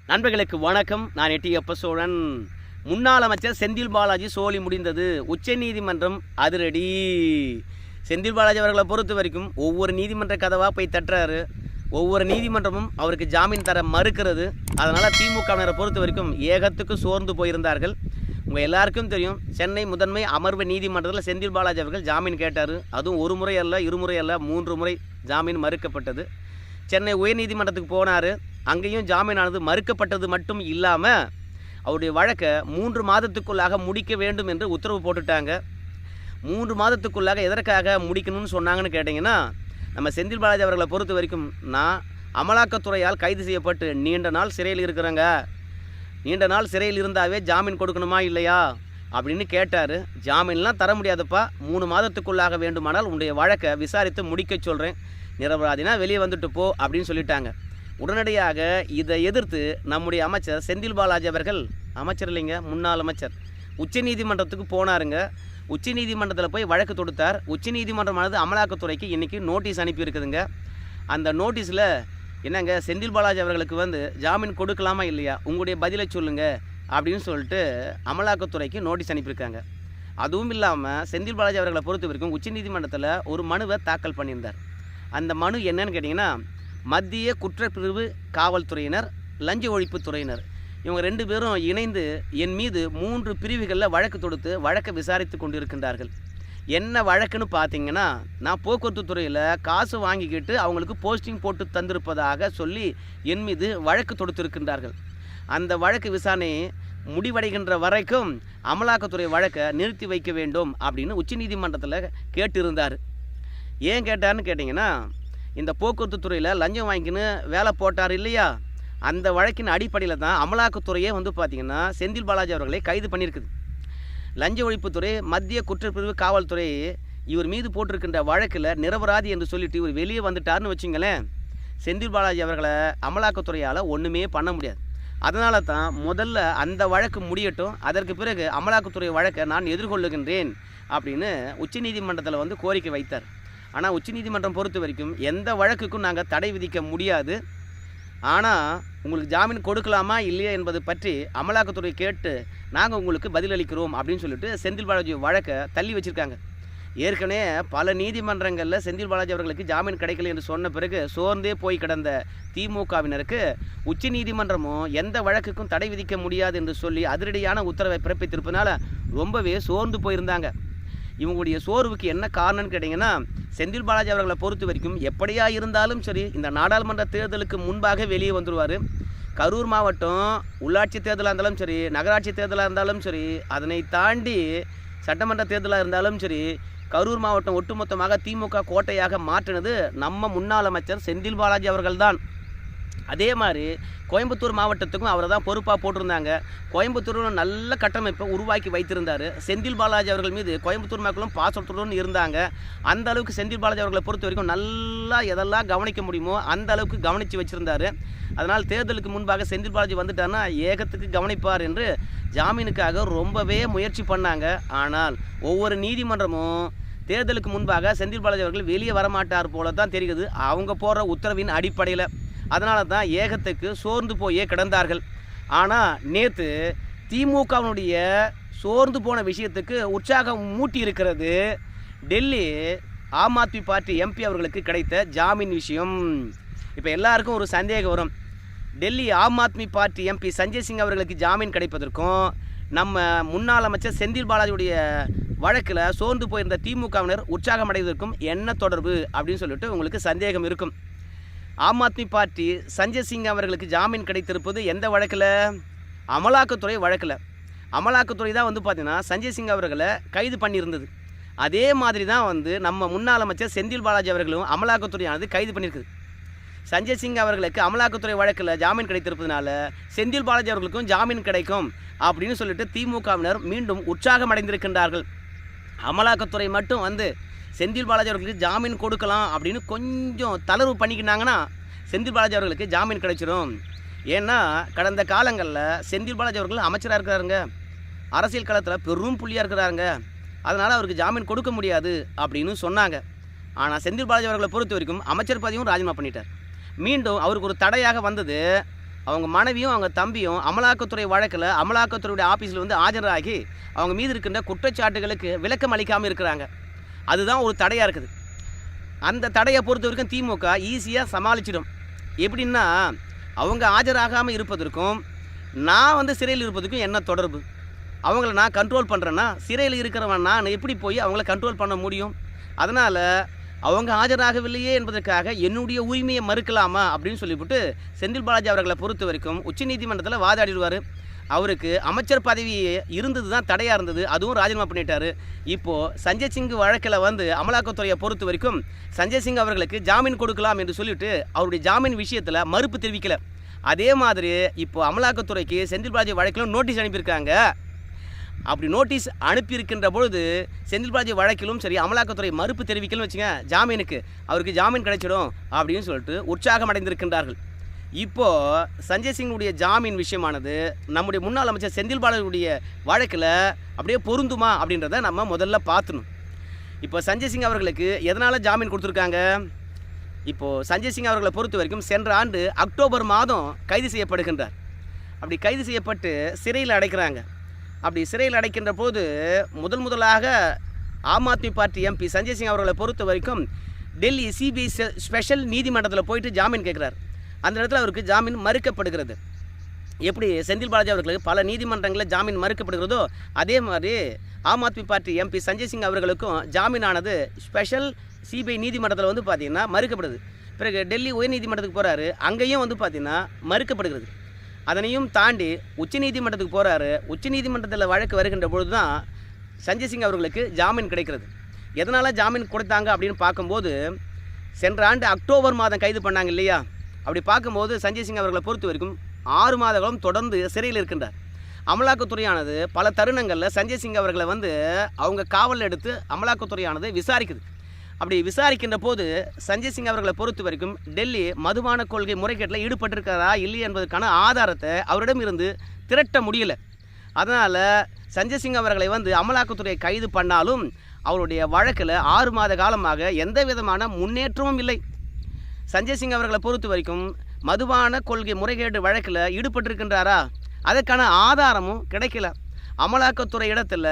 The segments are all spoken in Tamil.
நண்பர்களுக்கு வணக்கம். நான் எட்டியப்ப சோழன். முன்னாள் அமைச்சர் செந்தில் பாலாஜி சோலி முடிந்தது. உச்சநீதிமன்றம் அதிரடி. செந்தில் பாலாஜி அவர்களை பொறுத்த வரைக்கும் ஒவ்வொரு நீதிமன்ற கதவாக போய் தட்டுறாரு. ஒவ்வொரு நீதிமன்றமும் அவருக்கு ஜாமீன் தர மறுக்கிறது. அதனால் திமுகவினரை பொறுத்த வரைக்கும் ஏகத்துக்கு சோர்ந்து போயிருந்தார்கள். உங்கள் எல்லாருக்கும் தெரியும், சென்னை முதன்மை அமர்வு நீதிமன்றத்தில் செந்தில் பாலாஜி அவர்கள் ஜாமீன் கேட்டார். அதுவும் ஒரு முறை அல்ல, இருமுறை அல்ல, 3 முறை ஜாமீன் மறுக்கப்பட்டது. சென்னை உயர்நீதிமன்றத்துக்கு போனார். அங்கேயும் ஜாமீனானது மறுக்கப்பட்டது மட்டும் இல்லாமல் அவருடைய வழக்கை 3 மாதத்துக்குள்ளாக முடிக்க வேண்டும் என்று உத்தரவு போட்டுட்டாங்க. 3 மாதத்துக்குள்ளாக எதற்காக முடிக்கணும்னு சொன்னாங்கன்னு கேட்டிங்கன்னா, நம்ம செந்தில் பாலாஜி அவர்களை பொறுத்த வரைக்கும் நான் அமலாக்கத்துறையால் கைது செய்யப்பட்டு நீண்ட நாள் சிறையில் இருக்கிறேங்க, நீண்ட நாள் சிறையில் இருந்தாவே ஜாமீன் கொடுக்கணுமா இல்லையா அப்படின்னு கேட்டார். ஜாமீன்லாம் தர முடியாதுப்பா, 3 மாதத்துக்குள்ளாக வேண்டுமானால் உன்னுடைய வழக்கை விசாரித்து முடிக்க சொல்கிறேன், நிரபராதினா வெளியே வந்துட்டு போ அப்படின்னு சொல்லிட்டாங்க. உடனடியாக இதை எதிர்த்து நம்முடைய அமைச்சர் செந்தில் பாலாஜி அவர்கள், அமைச்சர் இல்லைங்க, முன்னாள் அமைச்சர், உச்சநீதிமன்றத்துக்கு போனாருங்க. உச்சநீதிமன்றத்தில் போய் வழக்கு தொடுத்தார். உச்சநீதிமன்றமானது அமலாக்கத்துறைக்கு இன்றைக்கி நோட்டீஸ் அனுப்பியிருக்குதுங்க. அந்த நோட்டீஸில் என்னங்க, செந்தில் பாலாஜி அவர்களுக்கு ஜாமீன் கொடுக்கலாமா இல்லையா, உங்களுடைய பதிலை சொல்லுங்கள் அப்படின்னு சொல்லிட்டு அமலாக்கத்துறைக்கு நோட்டீஸ் அனுப்பியிருக்காங்க. அதுவும் இல்லாமல் செந்தில் பாலாஜி அவர்களை பொறுத்த வரைக்கும் உச்சநீதிமன்றத்தில் ஒரு மனுவை தாக்கல் பண்ணியிருந்தார். அந்த மனு என்னன்னு கேட்டிங்கன்னா, மத்திய குற்றப்பிரிவு காவல்துறையினர், லஞ்ச ஒழிப்பு துறையினர், இவங்க 2 பேரும் இணைந்து என் மீது 3 பிரிவுகளில் வழக்கு தொடுத்து வழக்கை விசாரித்து கொண்டிருக்கின்றார்கள். என்ன வழக்குன்னு பார்த்தீங்கன்னா, நான் போக்குவரத்து துறையில் காசு வாங்கிக்கிட்டு அவங்களுக்கு போஸ்டிங் போட்டு தந்திருப்பதாக சொல்லி என் மீது வழக்கு தொடுத்திருக்கின்றார்கள். அந்த வழக்கு விசாரணை முடிவடைகின்ற வரைக்கும் அமலாக்கத்துறை வழக்கை நிறுத்தி வைக்க வேண்டும் அப்படின்னு உச்சநீதிமன்றத்தில் கேட்டிருந்தார். ஏன் கேட்டார்னு கேட்டிங்கன்னா, இந்த போக்குவரத்து துறையில் லஞ்சம் வாங்கிக்கின்னு வேலை போட்டார் இல்லையா, அந்த வழக்கின் அடிப்படையில் தான் அமலாக்கத்துறையே பார்த்திங்கன்னா செந்தில் பாலாஜி அவர்களை கைது பண்ணியிருக்குது. லஞ்ச ஒழிப்புத்துறை, மத்திய குற்றப்பிரிவு காவல்துறை இவர் மீது போட்டிருக்கின்ற வழக்கில் நிரபராதி என்று சொல்லிட்டு இவர் வெளியே வந்துட்டார்னு வச்சுங்களேன், செந்தில் பாலாஜி அவர்களை அமலாக்கத்துறையால் ஒன்றுமே பண்ண முடியாது. அதனால தான் முதல்ல அந்த வழக்கு முடியட்டும், அதற்கு பிறகு அமலாக்கத்துறை வழக்கை நான் எதிர்கொள்ளுகின்றேன் அப்படின்னு உச்சநீதிமன்றத்தில் கோரிக்கை வைத்தார். ஆனால் உச்சநீதிமன்றம் பொறுத்த வரைக்கும் எந்த வழக்குக்கும் நாங்கள் தடை விதிக்க முடியாது, ஆனால் உங்களுக்கு ஜாமீன் கொடுக்கலாமா இல்லையா என்பது பற்றி அமலாக்கத்துறை கேட்டு நாங்கள் உங்களுக்கு பதிலளிக்கிறோம் அப்படின்னு சொல்லிட்டு செந்தில் பாலாஜி வழக்கை தள்ளி வச்சுருக்காங்க. ஏற்கனவே பல நீதிமன்றங்களில் செந்தில் பாலாஜி அவர்களுக்கு ஜாமீன் கிடைக்கல என்று சொன்ன பிறகு சோர்ந்தே போய் கிடந்த திமுகவினருக்கு உச்சநீதிமன்றமும் எந்த வழக்குக்கும் தடை விதிக்க முடியாது என்று சொல்லி அதிரடியான உத்தரவை பிறப்பித்திருப்பதனால ரொம்பவே சோர்ந்து போயிருந்தாங்க. இவங்களுடைய சோர்வுக்கு என்ன காரணம்னு கேட்டிங்கன்னா, செந்தில் பாலாஜி அவர்களை பொறுத்த வரைக்கும் எப்படியா இருந்தாலும் சரி இந்த நாடாளுமன்ற தேர்தலுக்கு முன்பாக வெளியே வந்துடுவார். கரூர் மாவட்டம் உள்ளாட்சி தேர்தலாக இருந்தாலும் சரி, நகராட்சி தேர்தலாக இருந்தாலும் சரி, அதனை தாண்டி சட்டமன்ற தேர்தலாக இருந்தாலும் சரி, கரூர் மாவட்டம் ஒட்டுமொத்தமாக திமுக கோட்டையாக மாற்றினது நம்ம முன்னாள் அமைச்சர் செந்தில் பாலாஜி அவர்கள்தான். அதே மாதிரி கோயம்புத்தூர் மாவட்டத்துக்கும் அவரை தான் பொறுப்பாக போட்டிருந்தாங்க. கோயம்புத்தூரில் நல்ல கட்டமைப்பை உருவாக்கி வைத்திருந்தார். செந்தில் பாலாஜி அவர்கள் மீது கோயம்புத்தூர் மக்களும் பாசத்துடன் இருந்தாங்க. அந்த அளவுக்கு செந்தில் பாலாஜி அவர்களை பொறுத்த வரைக்கும் நல்லா எதெல்லாம் கவனிக்க முடியுமோ அந்த அளவுக்கு கவனித்து வச்சுருந்தார். அதனால் தேர்தலுக்கு முன்பாக செந்தில் பாலாஜி வந்துட்டார்னா ஏகத்துக்கு கவனிப்பார் என்று ஜாமீனுக்காக ரொம்பவே முயற்சி பண்ணாங்க. ஆனால் ஒவ்வொரு நீதிமன்றமும் தேர்தலுக்கு முன்பாக செந்தில் பாலாஜி அவர்கள் வெளியே வரமாட்டார் போல தான் தெரிகிறது, அவங்க போடுற உத்தரவின் அடிப்படையில். அதனால தான் ஏகத்துக்கு சோர்ந்து போயே கிடந்தார்கள். ஆனால் நேற்று திமுகவினுடைய சோர்ந்து போன விஷயத்துக்கு உற்சாகம் மூட்டி இருக்கிறது டெல்லி ஆம் ஆத்மி பார்ட்டி எம்பி அவர்களுக்கு கிடைத்த ஜாமீன் விஷயம். இப்போ எல்லாருக்கும் ஒரு சந்தேகம் வரும், டெல்லி ஆம் ஆத்மி பார்ட்டி எம்பி சஞ்சய் சிங் அவர்களுக்கு ஜாமீன் கிடைப்பதற்கும் நம்ம முன்னாள் அமைச்சர் செந்தில் பாலாஜியுடைய வழக்கில் சோர்ந்து போயிருந்த திமுகவினர் உற்சாகம் அடைவதற்கும் என்ன தொடர்பு அப்படின்னு சொல்லிட்டு உங்களுக்கு சந்தேகம் இருக்கும். ஆம் ஆத்மி பார்ட்டி சஞ்சய் சிங் அவர்களுக்கு ஜாமீன் கிடைத்திருப்பது எந்த வழக்கில்? அமலாக்கத்துறை வழக்கில். அமலாக்கத்துறை தான் பார்த்திங்கன்னா சஞ்சய் சிங் அவர்களை கைது பண்ணியிருந்தது. அதே மாதிரி தான் நம்ம முன்னாள் அமைச்சர் செந்தில் பாலாஜி அவர்களும் அமலாக்கத்துறையானது கைது பண்ணியிருக்குது. சஞ்சய் சிங் அவர்களுக்கு அமலாக்கத்துறை வழக்கில் ஜாமீன் கிடைத்திருப்பதனால செந்தில் பாலாஜி அவர்களுக்கும் ஜாமீன் கிடைக்கும் அப்படின்னு சொல்லிட்டு திமுகவினர் மீண்டும் உற்சாகம் அடைந்திருக்கின்றார்கள். அமலாக்கத்துறை மட்டும் செந்தில் பாலாஜி அவர்களுக்கு ஜாமீன் கொடுக்கலாம் அப்படின்னு கொஞ்சம் தளர்வு பண்ணிக்கினாங்கன்னா செந்தில் பாலாஜி அவர்களுக்கு ஜாமீன் கிடைச்சிடும். ஏன்னா கடந்த காலங்களில் செந்தில் பாலாஜி அவர்கள் அமைச்சராக இருக்கிறாருங்க, அரசியல் களத்தில் பெரும் புள்ளியாக இருக்கிறாருங்க, அதனால் அவருக்கு ஜாமீன் கொடுக்க முடியாது அப்படின்னு சொன்னாங்க. ஆனால் செந்தில் பாலாஜி அவர்களை பொறுத்த வரைக்கும் அமைச்சர் பதவியும் ராஜினாமா பண்ணிட்டார். மீண்டும் அவருக்கு ஒரு தடையாக வந்தது அவங்க மனைவியும் அவங்க தம்பியும் அமலாக்கத்துறை வழக்கில் அமலாக்கத்துறையுடைய ஆஃபீஸில் வந்து ஆஜராகி அவங்க மீது இருக்கின்ற குற்றச்சாட்டுகளுக்கு விளக்கம் அளிக்காமல் இருக்கிறாங்க. அதுதான் ஒரு தடையாக இருக்குது. அந்த தடையை பொறுத்த வரைக்கும் திமுக ஈஸியாக சமாளிச்சிடும். எப்படின்னா, அவங்க ஆஜராகாமல் இருப்பதற்கும் நான் வந்து சிறையில் இருப்பதற்கும் என்ன தொடர்பு? அவங்கள நான் கண்ட்ரோல் பண்ணுறேன்னா சிறையில் இருக்கிறவன் நான் எப்படி போய் அவங்கள கண்ட்ரோல் பண்ண முடியும்? அதனால் அவங்க ஆஜராகவில்லையே என்பதற்காக என்னுடைய உரிமையை மறுக்கலாமா அப்படின்னு சொல்லிவிட்டு செந்தில் பாலாஜி அவர்களை பொறுத்த வரைக்கும் உச்சநீதிமன்றத்தில் வாதாடிடுவார். அவருக்கு அமைச்சர் பதவி இருந்தது தான் தடையாக இருந்தது, அதுவும் ராஜினாமா பண்ணிட்டார். இப்போது சஞ்சய் சிங் வழக்கில் வந்து அமலாக்கத்துறையை பொறுத்த வரைக்கும் சஞ்சய் சிங் அவர்களுக்கு ஜாமீன் கொடுக்கலாம் என்று சொல்லிவிட்டு அவருடைய ஜாமீன் விஷயத்தில் மறுப்பு தெரிவிக்கலை. அதே மாதிரி இப்போது அமலாக்கத்துறைக்கு செந்தில் பாலாஜி வழக்கிலும் நோட்டீஸ் அனுப்பியிருக்காங்க. அப்படி நோட்டீஸ் அனுப்பியிருக்கின்ற பொழுது செந்தில் பாலாஜி வழக்கிலும் சரி அமலாக்கத்துறை மறுப்பு தெரிவிக்கலன்னு வச்சுங்க, ஜாமீனுக்கு அவருக்கு ஜாமீன் கிடைச்சிடும் அப்படின்னு சொல்லிட்டு உற்சாகம் அடைந்திருக்கின்றார்கள். இப்போது சஞ்சய் சிங்குடைய ஜாமீன் விஷயமானது நம்முடைய முன்னாள் அமைச்சர் செந்தில் பாலாஜியுடைய வழக்கில் அப்படியே பொருந்துமா அப்படின்றத நம்ம முதல்ல பார்த்துணும். இப்போ சஞ்சய் சிங் அவர்களுக்கு எதனால் ஜாமீன் கொடுத்துருக்காங்க? இப்போது சஞ்சய் சிங் அவர்களை பொறுத்த வரைக்கும் சென்ற ஆண்டு அக்டோபர் மாதம் கைது செய்யப்படுகின்றார். அப்படி கைது செய்யப்பட்டு சிறையில் அடைக்கிறாங்க. அப்படி சிறையில் அடைக்கின்ற போது முதலாக ஆம் ஆத்மி பார்ட்டி எம்பி சஞ்சய் சிங் அவர்களை பொறுத்த வரைக்கும் டெல்லி சிபிஐ ஸ்பெஷல் நீதிமன்றத்தில் போயிட்டு ஜாமீன் கேட்குறாரு. அந்த இடத்துல அவருக்கு ஜாமீன் மறுக்கப்படுகிறது. எப்படி செந்தில் பாலாஜி அவர்களுக்கு பல நீதிமன்றங்களில் ஜாமீன் மறுக்கப்படுகிறதோ அதே மாதிரி ஆம் ஆத்மி பார்ட்டி எம்பி சஞ்சய் சிங் அவர்களுக்கும் ஜாமீனானது ஸ்பெஷல் சிபிஐ நீதிமன்றத்தில் வந்து பார்த்திங்கன்னா மறுக்கப்படுது. பிறகு டெல்லி உயர்நீதிமன்றத்துக்கு போகிறாரு, அங்கேயும் வந்து பார்த்திங்கன்னா மறுக்கப்படுகிறது. அதனையும் தாண்டி உச்சநீதிமன்றத்துக்கு போகிறாரு. உச்சநீதிமன்றத்தில் வழக்கு வருகின்ற பொழுது தான் சஞ்சய் சிங் அவர்களுக்கு ஜாமீன் கிடைக்கிறது. எதனால் ஜாமீன் கொடுத்தாங்க அப்படின்னு பார்க்கும்போது சென்ற ஆண்டு அக்டோபர் மாதம் கைது பண்ணாங்க இல்லையா? அப்படி பார்க்கும்போது சஞ்சய் சிங் அவர்களை பொறுத்த வரைக்கும் 6 மாத காலம் தொடர்ந்து சிறையில் இருக்கின்றார். அமலாக்கத்துறையானது பல தருணங்களில் சஞ்சய் சிங் அவர்களை வந்து அவங்க காவலில் எடுத்து அமலாக்கத்துறையானது விசாரிக்குது. அப்படி விசாரிக்கின்ற போது சஞ்சய் சிங் அவர்களை பொறுத்த வரைக்கும் டெல்லி மதுபான கொள்கை முறைகேட்டில் ஈடுபட்டிருக்கிறதா இல்லையா என்பதற்கான ஆதாரத்தை அவரிடம் இருந்து திரட்ட முடியலை. அதனால் சஞ்சய் சிங் அவர்களை வந்து அமலாக்கத்துறை கைது பண்ணாலும் அவருடைய வழக்கில் 6 மாத காலமாக எந்த விதமான முன்னேற்றமும் இல்லை. சஞ்சய் சிங் அவர்களை பொறுத்த வரைக்கும் மதுபான கொள்கை முறைகேடு வழக்கில் ஈடுபட்டிருக்கின்றாரா? அதற்கான ஆதாரமும் கிடைக்கல. அமலாக்கத்துறை இடத்துல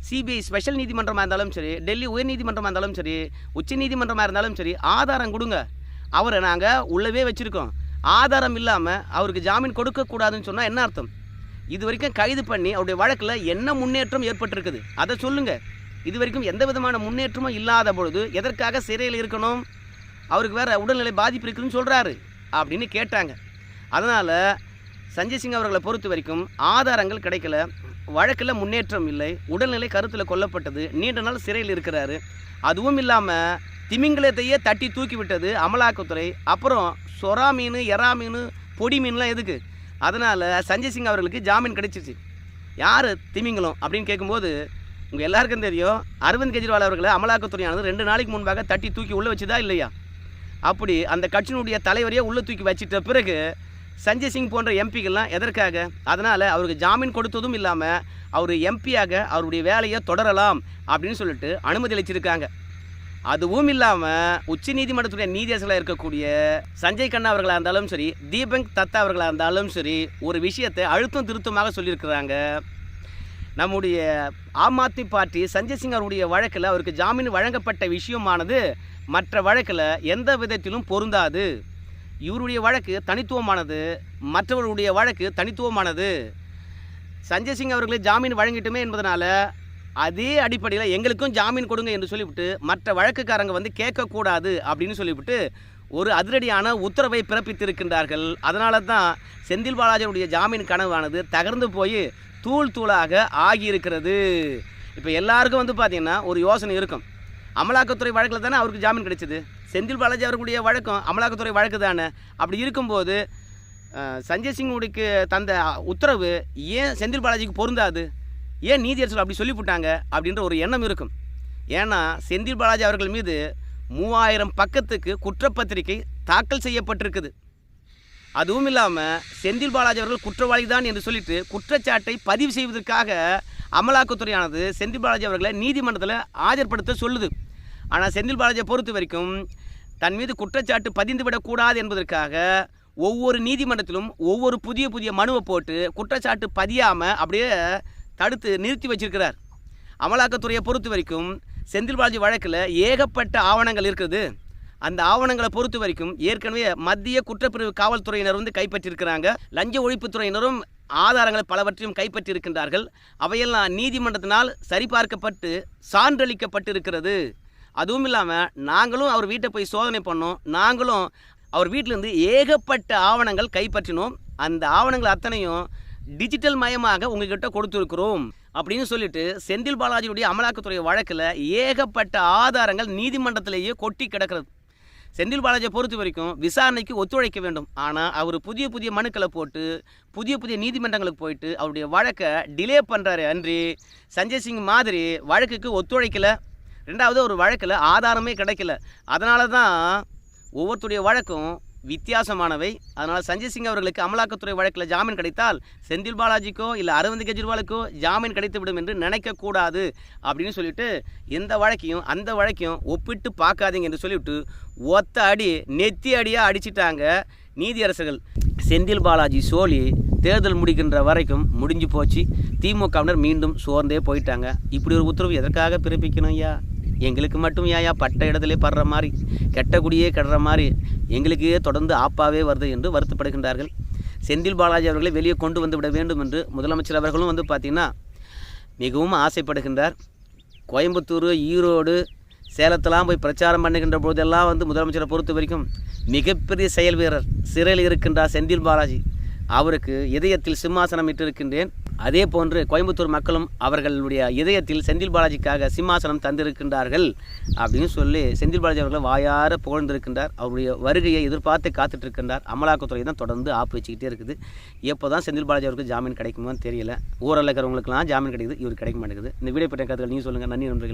சிபிஐ ஸ்பெஷல் நீதிமன்றமாக இருந்தாலும் சரி, டெல்லி உயர்நீதிமன்றமாக இருந்தாலும் சரி, உச்ச நீதிமன்றமாக இருந்தாலும் சரி, ஆதாரம் கொடுங்க, அவரை நாங்கள் உள்ளவே வச்சுருக்கோம். ஆதாரம் இல்லாமல் அவருக்கு ஜாமீன் கொடுக்கக்கூடாதுன்னு சொன்னால் என்ன அர்த்தம்? இது வரைக்கும் கைது பண்ணி அவருடைய வழக்கில் என்ன முன்னேற்றம் ஏற்பட்டிருக்குது அதை சொல்லுங்கள். இது வரைக்கும் எந்த விதமான முன்னேற்றமும் இல்லாத பொழுது எதற்காக சிறையில் இருக்கணும்? அவருக்கு வேறு உடல்நிலை பாதிப்பு இருக்குதுன்னு சொல்கிறாரு அப்படின்னு கேட்டாங்க. அதனால் சஞ்சய் சிங் அவர்களை பொறுத்த வரைக்கும் ஆதாரங்கள் கிடைக்கல, வழக்கில் முன்னேற்றம் இல்லை, உடல்நிலை கருத்தில் கொல்லப்பட்டது, நீண்ட நாள் சிறையில் இருக்கிறாரு. அதுவும் இல்லாமல் திமிங்கலத்தையே தட்டி தூக்கி விட்டது அமலாக்கத்துறை. அப்புறம் சொரா மீன், எறா மீன், பொடி மீன்லாம் எதுக்கு? அதனால் சஞ்சய் சிங் அவர்களுக்கு ஜாமீன் கிடைச்சிச்சு. யார் திமிங்கலம் அப்படின்னு கேட்கும்போது உங்கள் எல்லாருக்கும் தெரியும், அரவிந்த் கெஜ்ரிவால் அவர்களை அமலாக்கத்துறையானது 2 நாளைக்கு முன்பாக தட்டி தூக்கி உள்ளே வச்சுதா இல்லையா? அப்படி அந்த கட்சியினுடைய தலைவரையே உள்ளே தூக்கி வச்சிட்ட பிறகு சஞ்சய் சிங் போன்ற எம்பிக்கெல்லாம் எதற்காக? அதனால் அவருக்கு ஜாமீன் கொடுத்ததும் இல்லாமல் அவர் எம்பியாக அவருடைய வேலையை தொடரலாம் அப்படின்னு சொல்லிட்டு அனுமதி அளிச்சிருக்காங்க. அதுவும் இல்லாமல் உச்ச நீதிமன்றத்துடைய நீதியரசராக இருக்கக்கூடிய சஞ்சய் கண்ணா அவர்களாக இருந்தாலும் சரி, தீபங்க் தத்தா அவர்களாக இருந்தாலும் சரி, ஒரு விஷயத்தை அழுத்தம் திருத்தமாக சொல்லியிருக்கிறாங்க. நம்முடைய ஆம் ஆத்மி பார்ட்டி சஞ்சய் சிங் அவருடைய வழக்கில் அவருக்கு ஜாமீன் வழங்கப்பட்ட விஷயமானது மற்ற வழக்கில் எந்த விதத்திலும் பொருந்தாது. இவருடைய வழக்கு தனித்துவமானது, மற்றவர்களுடைய வழக்கு தனித்துவமானது. சஞ்சய் சிங் அவர்களை ஜாமீன் வழங்கிட்டுமே என்பதனால அதே அடிப்படையில் எங்களுக்கும் ஜாமீன் கொடுங்க என்று சொல்லிவிட்டு மற்ற வழக்குக்காரங்க வந்து கேட்கக்கூடாது அப்படின்னு சொல்லிவிட்டு ஒரு அதிரடியான உத்தரவை பிறப்பித்திருக்கின்றார்கள். அதனால தான் செந்தில் பாலாஜியுடைய ஜாமீன் கனவானது தகர்ந்து போய் தூள் தூளாக ஆகியிருக்கிறது. இப்போ எல்லாருக்கும் வந்து பார்த்திங்கன்னா ஒரு யோசனை இருக்கும், அமலாக்கத்துறை வழக்கில் தானே அவருக்கு ஜாமீன் கிடைச்சிது, செந்தில் பாலாஜி அவர்களுடைய வழக்கம் அமலாக்கத்துறை வழக்கு தானே. அப்படி இருக்கும்போது சஞ்சய் சிங்குக்கு தந்த உத்தரவு ஏன் செந்தில் பாலாஜிக்கு பொருந்தாது, ஏன் நீதியரசர்கள் அப்படி சொல்லிவிட்டாங்க அப்படின்ற ஒரு எண்ணம் இருக்கும். ஏன்னா செந்தில் பாலாஜி அவர்கள் மீது 3000 பக்கத்துக்கு குற்றப்பத்திரிகை தாக்கல் செய்யப்பட்டிருக்குது. அதுவும் இல்லாமல் செந்தில் பாலாஜி அவர்கள் குற்றவாளி தான் என்று சொல்லிட்டு குற்றச்சாட்டை பதிவு செய்வதற்காக அமலாக்கத்துறையானது செந்தில் பாலாஜி அவர்களை நீதிமன்றத்தில் ஆஜர்படுத்த சொல்லுது. ஆனால் செந்தில் பாலாஜியை பொறுத்த வரைக்கும் தன் மீது குற்றச்சாட்டு பதிந்துவிடக்கூடாது என்பதற்காக ஒவ்வொரு நீதிமன்றத்திலும் ஒவ்வொரு புதிய புதிய மனுவை போட்டு குற்றச்சாட்டு பதியாமல் அப்படியே தடுத்து நிறுத்தி வச்சிருக்கிறார். அமலாக்கத்துறையை பொறுத்த வரைக்கும் செந்தில் பாலாஜி வழக்கில் ஏகப்பட்ட ஆவணங்கள் இருக்குது. அந்த ஆவணங்களை பொறுத்த வரைக்கும் ஏற்கனவே மத்திய குற்றப்பிரிவு காவல்துறையினர் கைப்பற்றியிருக்கிறாங்க. லஞ்ச ஒழிப்புத்துறையினரும் ஆதாரங்களை பலவற்றையும் கைப்பற்றியிருக்கின்றார்கள். அவையெல்லாம் நீதிமன்றத்தினால் சரிபார்க்கப்பட்டு சான்றளிக்கப்பட்டிருக்கிறது. அதுவும் இல்லாமல் நாங்களும் அவர் வீட்டை போய் சோதனை பண்ணோம். நாங்களும் அவர் வீட்டிலேருந்து ஏகப்பட்ட ஆவணங்கள் கைப்பற்றினோம். அந்த ஆவணங்கள் அத்தனையும் டிஜிட்டல் மயமாக உங்ககிட்ட கொடுத்துருக்கிறோம் அப்படின்னு சொல்லிட்டு செந்தில் பாலாஜியுடைய அமலாக்கத்துறை வழக்கில் ஏகப்பட்ட ஆதாரங்கள் நீதிமன்றத்திலேயே கொட்டி கிடக்கிறது. செந்தில் பாலாஜியை பொறுத்த வரைக்கும் விசாரணைக்கு ஒத்துழைக்க வேண்டும். ஆனால் அவர் புதிய புதிய மனுக்களை போட்டு புதிய புதிய நீதிமன்றங்களுக்கு போயிட்டு அவருடைய வழக்கை டிலே பண்ணுறாரு அன்றி சஞ்சய் சிங் மாதிரி வழக்குக்கு ஒத்துழைக்கலை. ரெண்டாவது ஒரு வழக்கில் ஆதாரமே கிடைக்கல. அதனால தான் ஒவ்வொருத்தருடைய வழக்கும் வித்தியாசமானவை. அதனால் சஞ்சய் சிங் அவர்களுக்கு அமலாக்கத்துறை வழக்கில் ஜாமீன் கிடைத்தால் செந்தில் பாலாஜிக்கோ இல்லை அரவிந்த் கெஜ்ரிவாலுக்கோ ஜாமீன் கிடைத்துவிடும் என்று நினைக்கக்கூடாது அப்படின்னு சொல்லிட்டு எந்த வழக்கையும் அந்த வழக்கையும் ஒப்பிட்டு பார்க்காதீங்க என்று சொல்லிவிட்டு ஒத்த அடி நெத்தி அடியாக அடிச்சிட்டாங்க நீதியரசர்கள். செந்தில் பாலாஜி சோழி தேர்தல் முடிக்கின்ற வரைக்கும் முடிஞ்சு போச்சு. திமுகவினர் மீண்டும் சோர்ந்தே போயிட்டாங்க. இப்படி ஒரு உத்தரவு எதற்காக பிறப்பிக்கணும் ஐயா? எங்களுக்கு மட்டும் ஏயா பட்ட இடத்துல படுற மாதிரி கெட்ட குடியே கெடுற மாதிரி எங்களுக்கு தொடர்ந்து ஆப்பாவே வருது என்று வருத்தப்படுகின்றார்கள். செந்தில் பாலாஜி அவர்களை வெளியே கொண்டு வந்து விட வேண்டும் என்று முதலமைச்சர் அவர்களும் பார்த்திங்கன்னா மிகவும் ஆசைப்படுகின்றார். கோயம்புத்தூர், ஈரோடு, சேலத்தெல்லாம் போய் பிரச்சாரம் பண்ணுகின்ற போதெல்லாம் முதலமைச்சரை பொறுத்த வரைக்கும் மிகப்பெரிய செயல் வீரர். சிறையில் இருக்கின்றார் செந்தில் பாலாஜி. அவருக்கு இதயத்தில் சிம்மாசனம் இட்டிருக்கின்றேன். அதே போன்று கோயம்புத்தூர் மக்களும் அவர்களுடைய இதயத்தில் செந்தில் பாலாஜிக்காக சிம்மாசனம் தந்திருக்கின்றார்கள் அப்படின்னு சொல்லி செந்தில் பாலாஜி அவர்களை வாயார புகழ்ந்திருக்கின்றார். அவருடைய வருகையை எதிர்பார்த்து காத்துட்டு இருக்கின்றார். அமலாக்கத்துறை தான் தொடர்ந்து ஆப்பு வச்சுக்கிட்டே இருக்குது. எப்போ தான் செந்தில் பாலாஜி அவருக்கு ஜாமீன் கிடைக்குமோன்னு தெரியல. ஊரில் இருக்கிறவங்களுக்குலாம் ஜாமீன் கிடைக்குது, இவர் கிடைக்க மாட்டேங்குது. இந்த வீடியோ பற்றிய கருத்துக்கள் நீங்கள் சொல்லுங்கள். நன்றி நண்பர்கள்.